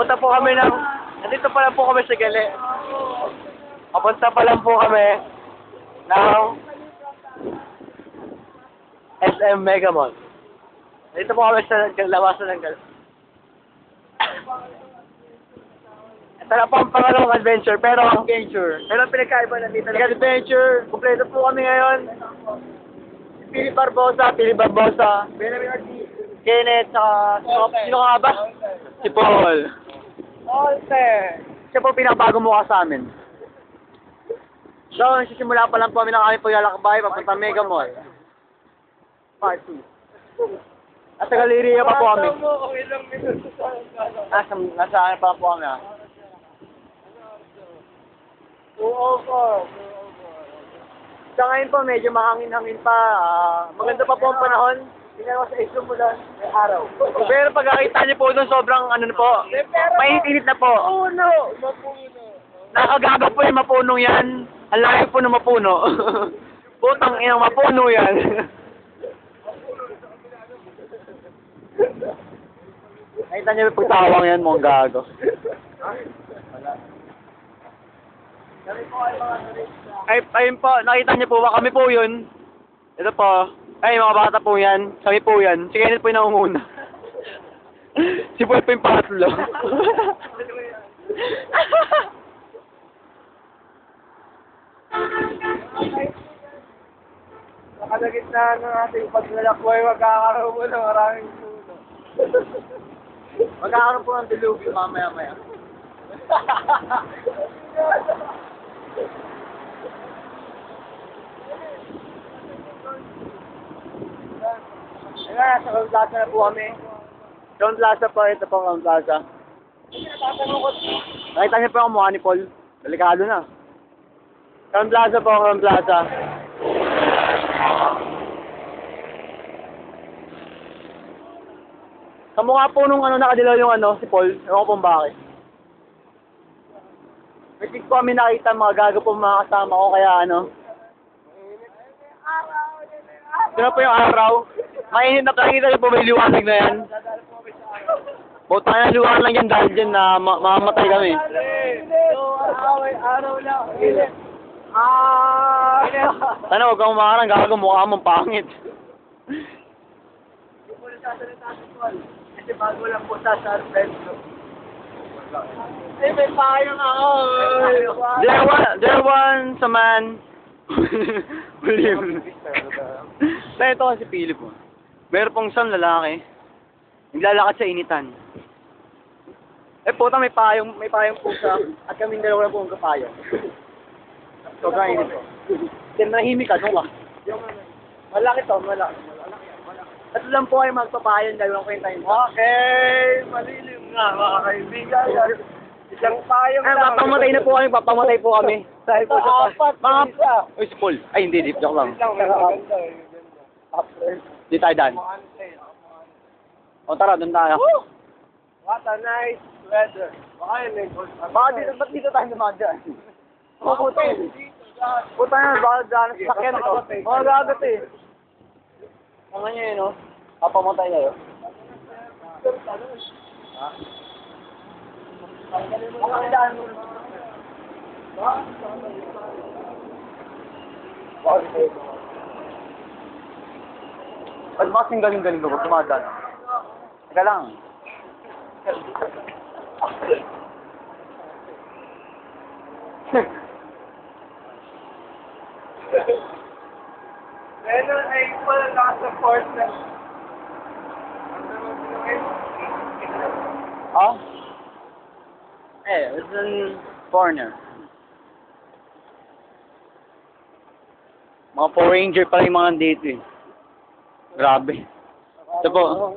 Papunta po kami ng... Nandito pa lang po kami sa Gali. Papunta pa lang po kami ng SM Mega Mall. Nandito po kami sa lawasan ng Gali. Ito na po ang pangalawang adventure, pero pinagkaiba na dito. Adventure, kumpleto po kami ngayon. Philip Barbosa, Kenneth, sino nga ba? Si Paul. Siya po pinakabago mukha sa amin. So, sisimula pa lang po kami ng aming paglalakbay, papunta Mega Mall. Part 2. At sa Galleria pa po kami. Nasa ano pa po kami, ah. 2:04. Sa ngayon po, medyo mahangin-hangin pa. Maganda pa po ang panahon. Tingnan ko sa islo mo doon, may araw. Pero pagkakita niyo po doon, sobrang ano na po, mainit-init na po. Mapuno! Nakagaga po yung mapunong yan. Ang layo po ng mapuno. Putang inang mapuno yan. Nakita niyo yung pagtawang yan, mong gago. Ayun po, nakita niyo po ba? Kami po yun. Ito po. Ay, mga bata po yan. Kami po yan. Si Kenneth po yung nangunguna. Si Paul po yung pangatlo. Nakalagit na ng ating paglalakbay, magkakaroon mo ng maraming puno. Magkakaroon po ng dilubyo mamaya-maya. Ayan, sa Crown Plaza na po kami. Crown Plaza po, ito po Crown Plaza. Nakita niyo po ang mukha ni Paul. Delikado na. Crown Plaza po, Crown Plaza. Kamukha po nung nakadilaw yung si Paul. Ewan ko kung bakit. May tig po kami nakita mga gago po mga kasama ko kaya Sino po yung araw? Mainit na nakita niyo po may liwanag na yan. Buta na liwanag lang yan dahil dyan na mamamatay kami. Araw lang. Sana huwag kang umakarang gago mukha mong pangit. Kasi bago lang po sa Sarpento. Ay, may payong ako. There once a man. Tayo ito kasi Philip mo. Meron pong isang lalaki. Naglalakad sa initan. Puta may payong po siya. At kaming dalawa na po ang kapayong. Sobrang init po. Nahimik ka, no ka? Malaki to, malaki. At lang po ay magpapayon, dalawang kwentahin. Okay, malilim nga mga kaibigan. Isang payong lang. Papamatay na po kami, papamatay po kami. Dahil po sa mga... Uy, si Paul. Ay, hindi, joke lang. Di tayo daan. O tara, doon tayo. What a nice weather. Ba't dito tayo naman dyan? Puta na, baka dyan sa sakyan ito. Mga gagat eh. Ang nga yun, no? Papamatay kayo. Ha? Ba't ba kasing galing-galing ko? Tumadaan. Teka lang. Meron ay pala naka-support na. Oh? It's in corner. Mga Power Ranger pala yung mga dito eh. Grabe. Ito po.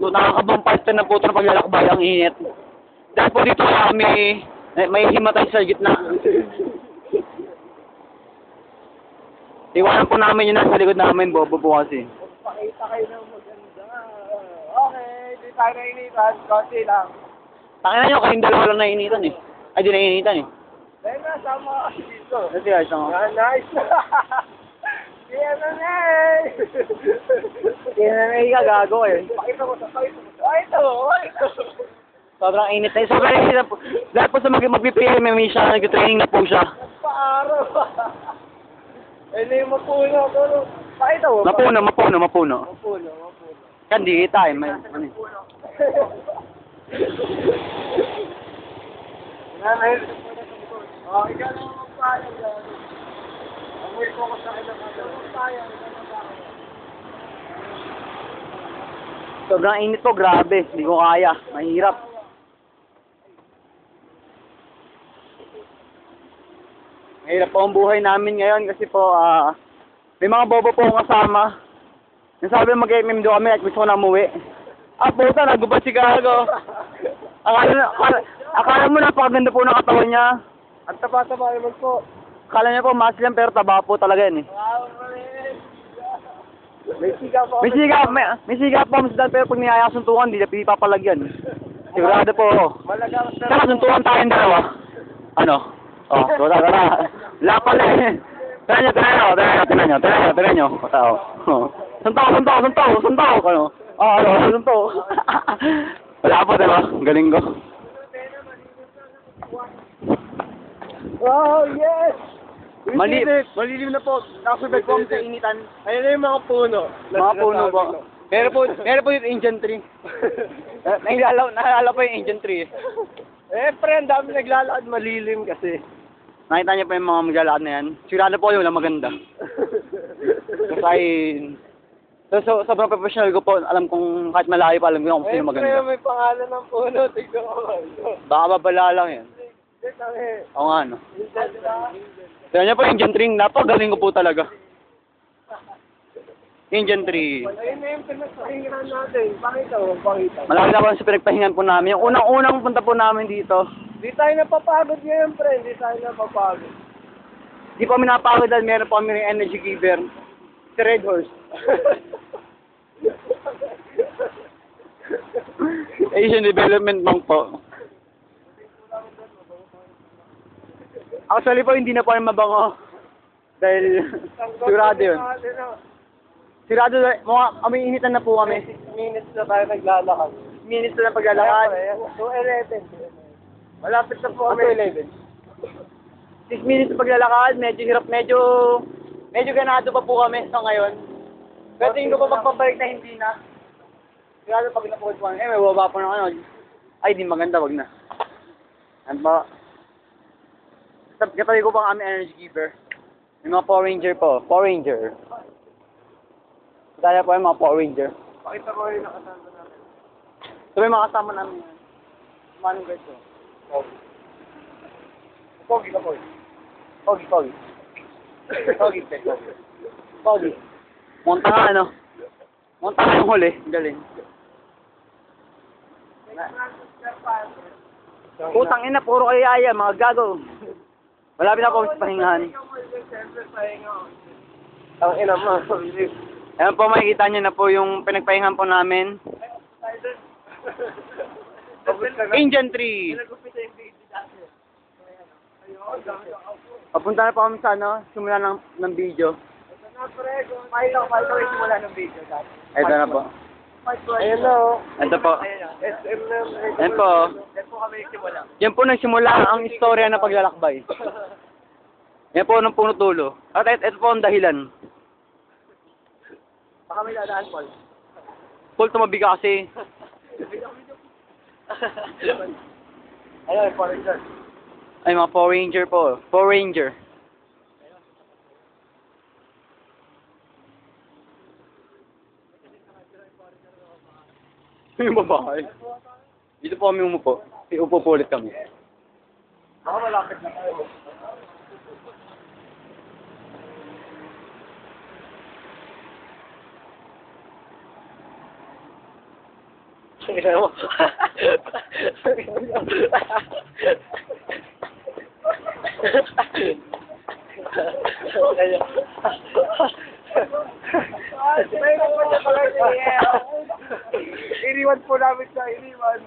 Nakakabang parte na po ito ng paglalakbay ang init. Dahil po dito kami may himatay sa gitna. Iwanan po namin yun nasa likod namin, bobo po kasi. Pakita kayo ng maganda. Okay, di tayo nainitan. Konti lang. Tangina nyo, kayong dalawa lang nainitan eh. Ay, di nainitan eh. Dahil nasama kasi dito. Kasi ayos lang. Nice. DNA! Kaya ka gago eh. Pakita mo sa pakita mo. Ito! Sobrang init na. Sobrang init na po. Lahat po sa mag-PPM, may siya, nag-training na po siya. Paaraw. Eh, na yung mapuno. Pero, pakita mo. Mapuno. Mapuno. Hindi kita eh. May, ano eh. Nanay. Oh, ikaw lang magpayag. Amoy ko ko sa ilang magpayag. Sobrang init po, grabe. Hindi ko kaya. Mahirap. Mahirap po ang buhay namin ngayon kasi po, may mga bobo po akong kasama. Nasabi mag-MM doon kami at gusto ko na umuwi. Puta, nagubad si Gago. Akala mo napakaganda po ng katawan niya. Ang taba-taba naman po. Akala niya po muscle lang pero taba po talaga yan eh. May sigaw po. May siga po masdan pero pag niyaya suntukan, hindi na papalagyan. Sigurado po ako. Malagang Saka suntukan tayong dalawa. Ano? Tara. Lapal eh. Tira nyo. Suntok. Ano? Suntok. Wala po, diba? Galing ko. Oh, yes! Malilim na po. Nakasubad po sa initan. Ayun na yung mga puno. Mga puno po. Meron po yung engine tree. Naalala po yung engine tree. Pre, ang dami naglalakad malilim kasi. Nakita niyo po yung mga maglalakad na yan. Sigurado po yung maganda. Kasi, so, sobrang professional ko po. Alam kong kahit malayo pa, alam ko kung sino maganda. Pre, may pangalan ng puno. Tignan ko. Baka babala lang yan. Oo nga, no? Kaya niya po yung engine tree. Napagaling ko po talaga. Engine tree. Ayun na yung pinagpahingahan natin. Pakita. Malaki na po sa pinagpahingan po namin. Yung unang punta po namin dito. Di tayo napapagod ngayon, pre. Di tayo napapagod. Di po kami napagod dahil meron po kami ng energy giver. Si Red Horse. Asian Development Bank po. Actually po, hindi na po yung mabango. Dahil, sigurado yun. Sigurado, mga initan na po kami. 6 minutes na tayo naglalakad. Minutes na lang paglalakad. 2:11. Malapit na po kami. 11. 6 minutes na paglalakad, medyo hirap, medyo ganado pa po kami sa ngayon. Pero tingin ko pa magpabalik na hindi na. Sigurado pag napukod po kami, may baba po ng ano. Ay, di maganda, wag na. Ano ba? Katabi ko pa ang aming energy giver. May mga Power Ranger po. Power Ranger. Kaya po yung mga Power Ranger. Pakita mo yung nakasama namin. So may mga kasama namin yan. Manong guys ko. Pogi. Pogi. Monta nga ano. Monta nga yung huli. Galing. Putang ina, puro kayo yaya, mga gago. Malapit na po sa pahingahan. Ang ina mo. Ayan po, makikita nyo na po yung pinagpahingahan po namin. Engine tree. Papunta na po kami sa ano, simula ng video. Pakita ko yung simula ng video. Ito na po. Ayun na oh. Ito po. SM na. Ayan po. Yan po kami simula. Yan po nagsimula ang istorya ng paglalakbay. Yan po ng puno tulo. At ito po ang dahilan. Baka may dadaan, Paul. Paul, tumabi ka kasi. Ayun, Paul Ranger. Ay, mga Power Ranger po. Power Ranger. Yung babae. Dito po kami umupo. Upo po ulit kami. Baka malapit na tayo. Tingnan mo. Iniwan po namin sa iniwan.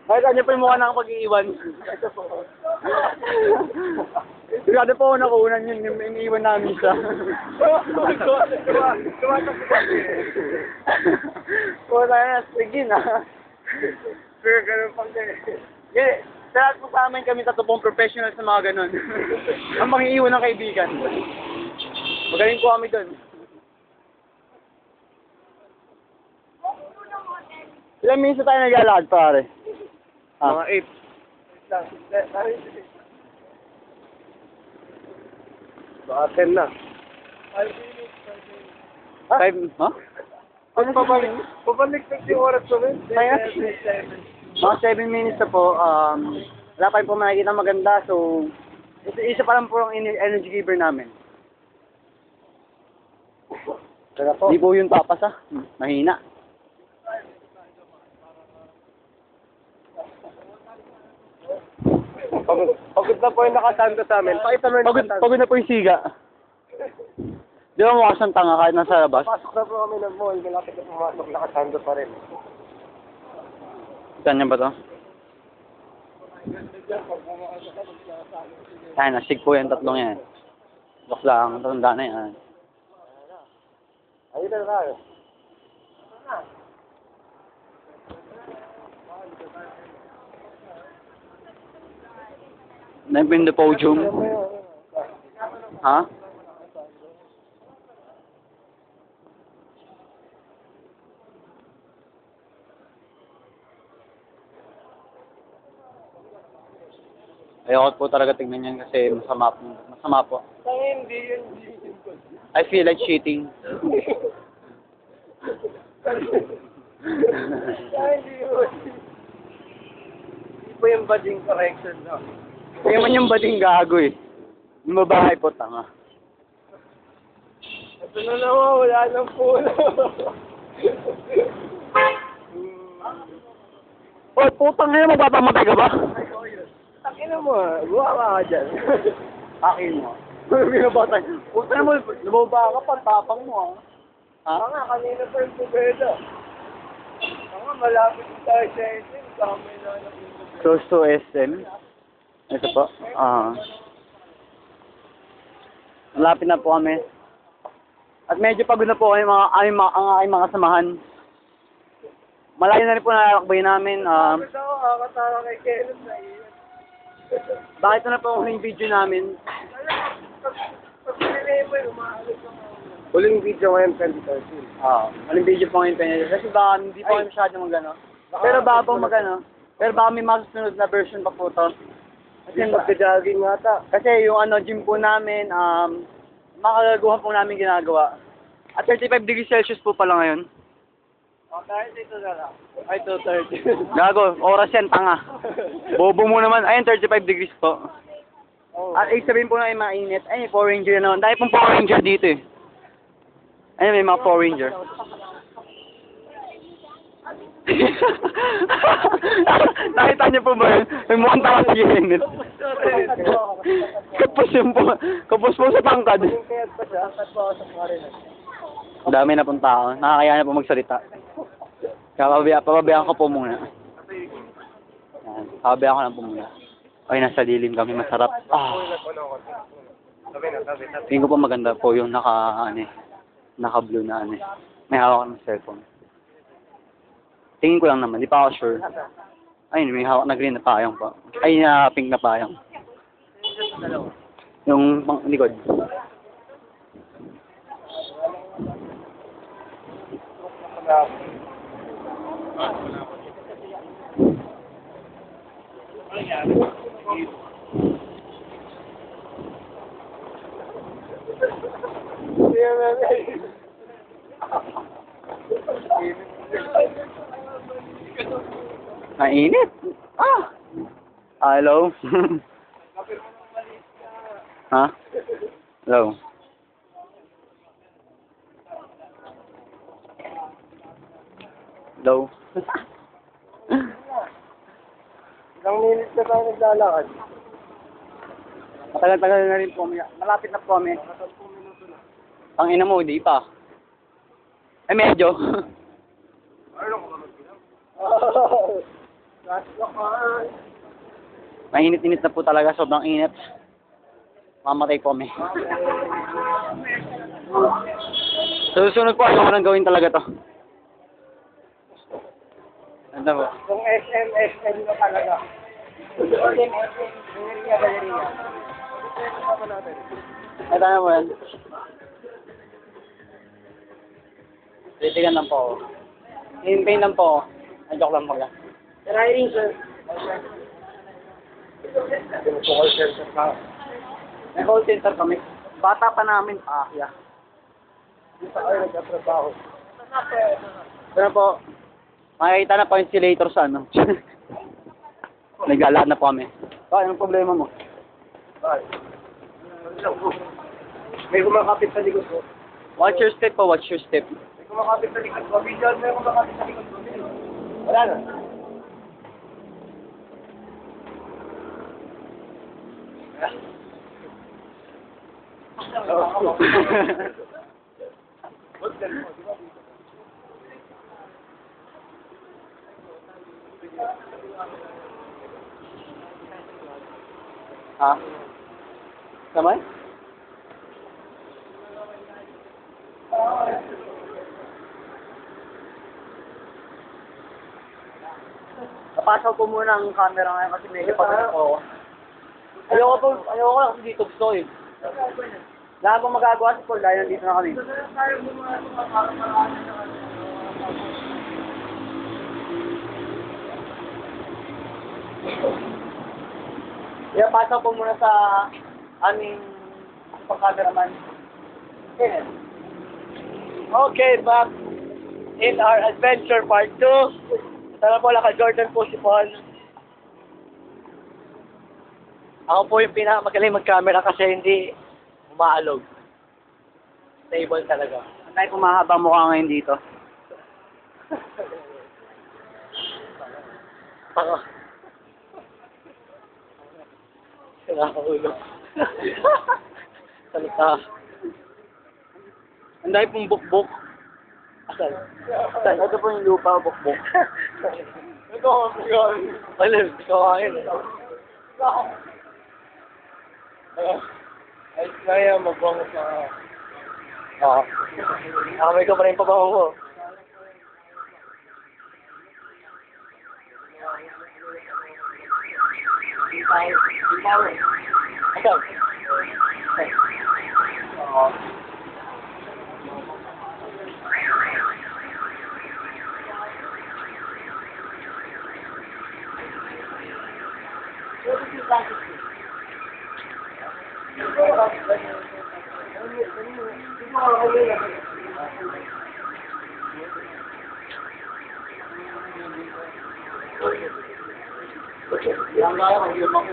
Kahit ano po yung mukha ng pag-iiwan. Sigurado po ako nakuunan yun, yung iniiwan namin siya. Kuha tayo na, sige na. Pero ganun pang ganun. Yeah, sa lahat po sa amin kami tatlo pong professional sa mga ganun. Ang mangiiwan ng kaibigan. Magaling po kami dun. Ilang minutes na tayo naglalakad, pare? Mga 8. Lang. Baka 10 na. 5, ha? Ano pabalik yung oras ko rin? Kaya? Mga 7 minutes na po. Wala pa rin po makikita maganda, so isa pa lang po ang energy giver namin. Tara po. Di po yung tapas, ha? Mahina. Pagod na po yung nakasando sa amin. Pakita mo yung nakasando. Pagod na po yung siga. Di ba mukha siyang tanga kahit nasa labas? Pasok na po kami ng mall. Malapit na pumasok. Nakasando pa rin. Saan niya ba to? Ay, nasig po yung tatlong yan. Joke lang, tanda na yan. Ayun na tayo. Name the podium. Ha? Ayoko po talaga tignan yan kasi masama po. Masama po. Hindi yun. I feel like cheating. Hindi yun. Hindi po yung bading correction, no? Kaya man yung bading gago eh. Yung babae po, tanga. Ito na naman, wala nang puno. Oy, putang ina, magpapamatay ka ba? Takin mo, buwa ka dyan. Akin mo. Binabatay. Putang mo, lumaba ka pa, tapang mo ah. Ha? Nga, kanina pa yung pubeda. Nga, malapit yung tayo sa SM. Kami na nakita. Close to SM. Ito po. Malapit na po kami. At medyo pagod na po kami ang aking mga samahan. Malayo na rin po nalalakbay namin. Bakit ako kakatara kay Kenneth na iyan? Bakit na po ang video namin? Pag pinilay mo yung umaalis ako. Huling video ngayon, 2013. Aling video po ngayon pinili. Kasi baka hindi po kami masyadong magano. Pero baka po magano. Pero baka may masusunod na version pa po to. Kasi magka-jogging nga ta. Kasi yung gym po namin, makakagaguhan po namin ginagawa. At 35 degrees Celsius po pala ngayon. Kahit ito na lang. Ay, 2:30. Gago, oras yan, tanga. Bobo mo naman. Ayun, 35 degrees po. Oh. At sabihin po na yung mainit. Ay, Power Ranger na naman. Dahil pong Power Ranger dito eh. Ayun, may mga Power Ranger. Nakita niyo po ba yun? May mukhang tawa si Yenit. Kapos po sa tangkad. Kaya pa siya, angkat pa ako sa foreigner. Ang dami na pong tao. Nakakaya na po magsalita. Kaya pababayaan ko po muna. Yan. Pababayaan ko lang po muna. Ay, nasa lilim kami. Masarap. Tingin ko po maganda po yung naka-blue na May hawak ng cellphone. Tingin ko lang naman. Di pa ako sure. Ay, may hawak na green na payong pa. Ay, na pink na payong. Yung pang likod. Mainit. Hello. Ha? Hello. Hello. Ilang minutes na tayo naglalakad. Matagal-tagal na rin po. Malapit na po kami. Ang ina mo, di pa. Ay, medyo. Mainit-init na po talaga. Sobrang init. Mamatay po kami. Sa susunod po, ayaw ko nang gawin talaga to. Ano po? Kung SM na talaga. SM, Galeria. Ay, tayo mo yan. Titigan lang po ako. Hintayin lang po ako. Ay, joke lang pala. Riding, sir. Call center pa. May call center kami. Bata pa namin. Yeah. Dito kayo nagtatrabaho. Pero po, makikita na po yung insulator sa ano. Naglalakad na po kami. Bakit, anong problema mo? Ay. May kumakapit sa likod ko. Watch your step po, watch your step. May kumakapit sa likod ko. Visual, may kumakapit sa likod ko. Wala na. Ha? Naman? Napasaw ko muna ang camera ngayon kasi medyo pagod ako. Ayoko lang kasi dito gusto eh. Wala akong magagawa sa Paul dahil nandito na kami. Kaya pasaw ko muna sa aming pang-cameraman. Okay, back in our adventure part 2. Tara po, naka-Jordan po si Paul. Ako po yung pinakamagaling mag-camera kasi hindi umaalog. Stable talaga. Ang tayo kumahaba mukha ngayon dito. Ako. Nakakaulo. Salita. Ang dahil pong bukbuk. Asan? Ito po yung lupa, bukbuk. Ito ako yun. Alam, ikaw kain. Ay, kaya mabango sa... Oo. Akamay ko pa rin pabango mo. Asan? Oo. Yang kaya mag-iwan ako.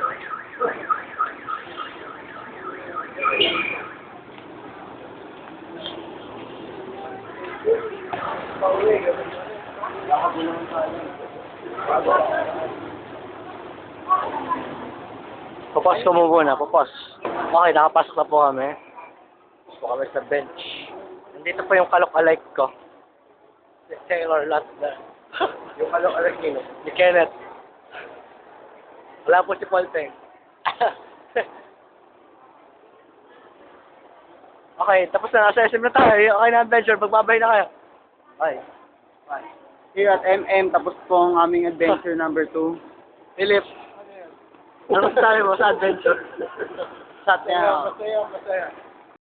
Papas ko muna, papas. Okay, nakapasok na po kami. Pasok kami sa bench. Nandito po yung kalok-alike ko. Si Taylor Lattner. Yung kalok-alike nino. Ni Kenneth. Wala po si Paul Peng. Okay, tapos na. Nasa SM na tayo. Okay na adventure. Magbabay na kayo. Bye. Bye. Here at MM, tapos po ang aming adventure number 2. Philip. Ano masasabi mo sa adventure? Sa atin, Masaya.